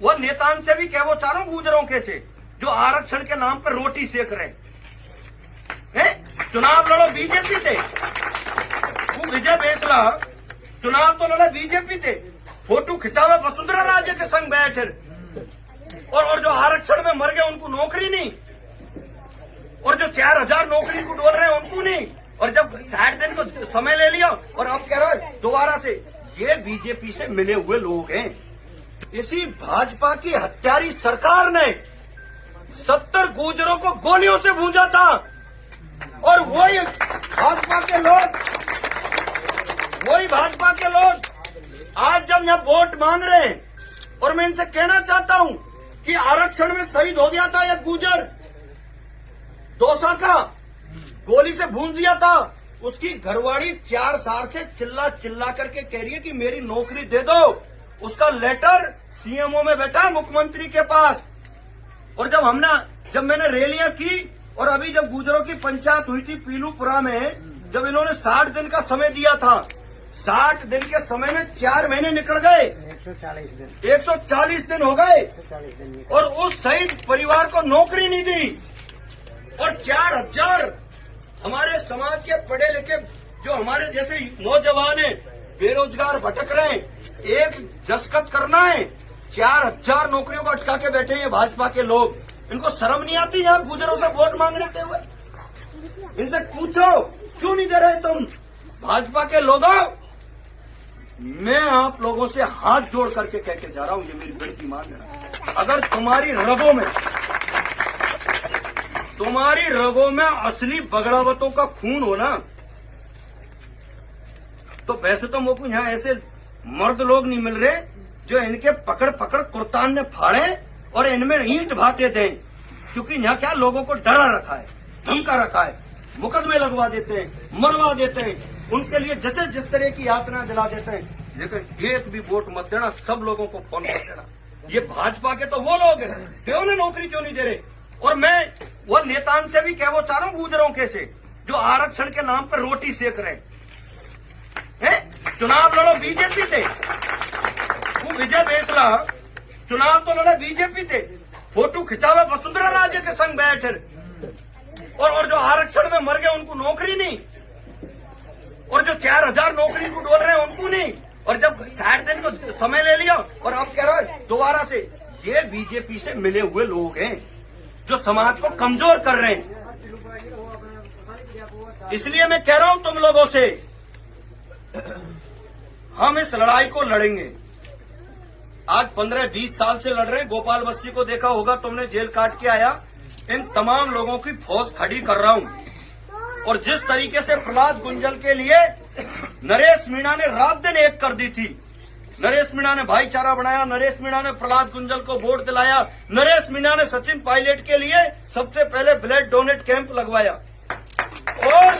वो नेतान से भी क्या वो चारों गुजरों के से जो आरक्षण के नाम पर रोटी सेक रहे हैं। चुनाव लड़ो बीजेपी थे, वो विजय बेसला चुनाव तो लड़े बीजेपी थे, फोटो खिंचावे वसुंधरा राजे के संग बैठे और जो आरक्षण में मर गए उनको नौकरी नहीं, और जो 4000 नौकरी को डोल रहे हैं उनको नहीं, और जब 60 दिन को समय ले लिया और अब कह रहे हो दोबारा से, ये बीजेपी से मिले हुए लोग हैं। इसी भाजपा की हत्यारी सरकार ने 70 गुजरों को गोलियों से भूंजा था, और वही भाजपा के लोग आज जब यहां वोट मांग रहे हैं, और मैं इनसे कहना चाहता हूं कि आरक्षण में शहीद हो गया था यह गुजर दौसा का, गोली से भूंज दिया था, उसकी घरवाली 4 साल से चिल्ला चिल्ला करके कह रही है कि मेरी नौकरी दे दो। उसका लेटर सीएमओ में बैठा है मुख्यमंत्री के पास। और जब मैंने रैलियां की और अभी जब गुजरों की पंचायत हुई थी पीलूपुरा में, जब इन्होंने 60 दिन का समय दिया था, 60 दिन के समय में 4 महीने निकल गए, 140 दिन हो गए, और उस शहीद परिवार को नौकरी नहीं दी, और 4000 हमारे समाज के पढ़े लिखे जो हमारे जैसे नौजवान हैं बेरोजगार भटक रहे हैं, एक दस्तखत करना है, 4000 नौकरियों को अटका के बैठे हैं भाजपा के लोग। इनको शर्म नहीं आती यहाँ गुजरों से वोट मांगने के हुए? इनसे पूछो क्यों नहीं दे रहे तुम भाजपा के लोगों? मैं आप लोगों से हाथ जोड़ करके कह के जा रहा हूं, ये मेरी विनती मान लेना, अगर तुम्हारी रगों में असली बगड़ावतों का खून हो ना, तो वैसे तो मुझको यहाँ ऐसे मर्द लोग नहीं मिल रहे जो इनके पकड़ पकड़ कुर्तान में फाड़े और इनमें ईंट भाटे दें, क्योंकि यहाँ क्या लोगों को डरा रखा है, धमका रखा है, मुकदमे लगवा देते हैं, मरवा देते हैं, उनके लिए जैसे जिस तरह की यातना दिला देते हैं। लेकिन एक भी वोट मत देना, सब लोगों को फोन कर देना। ये भाजपा के तो वो लोग हैं जो उन्हें नौकरी क्यों नहीं दे रहे, और मैं वो नेतान से भी क्या वो चारों गुजरों के से जो आरक्षण के नाम पर रोटी सेक रहे हैं। चुनाव लड़ो बीजेपी थे, वो विजय बेसला चुनाव तो लड़े बीजेपी थे, फोटो खिंचावे वसुंधरा राजे के संग बैठे और जो आरक्षण में मर गए उनको नौकरी नहीं, और जो 4000 नौकरी को डोल रहे हैं उनको नहीं, और जब 60 दिन को समय ले लिया और अब कह रहे हो दोबारा से, ये बीजेपी से मिले हुए लोग हैं जो समाज को कमजोर कर रहे हैं। इसलिए मैं कह रहा हूं तुम लोगों से, हम इस लड़ाई को लड़ेंगे। आज 15-20 साल से लड़ रहे हैं। गोपाल बस्सी को देखा होगा तुमने, जेल काट के आया। इन तमाम लोगों की फौज खड़ी कर रहा हूं, और जिस तरीके से प्रहलाद गुंजल के लिए नरेश मीणा ने रात दिन एक कर दी थी, नरेश मीणा ने भाईचारा बनाया, नरेश मीणा ने प्रहलाद गुंजल को वोट दिलाया, नरेश मीणा ने सचिन पायलट के लिए सबसे पहले ब्लड डोनेट कैंप लगवाया, और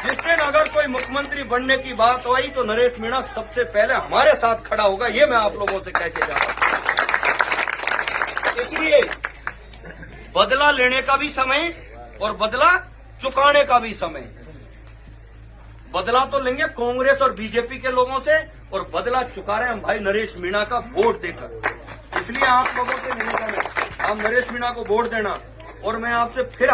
जिस दिन अगर कोई मुख्यमंत्री बनने की बात आई तो नरेश मीणा सबसे पहले हमारे साथ खड़ा होगा। ये मैं आप लोगों से कह के जा रहा हूं। इसलिए बदला लेने का भी समय और बदला चुकाने का भी समय। बदला तो लेंगे कांग्रेस और बीजेपी के लोगों से, और बदला चुका रहे हम भाई नरेश मीणा का वोट देकर। इसलिए आप लोगों से निवेदन है, आप नरेश मीणा को वोट देना, और मैं आपसे फिर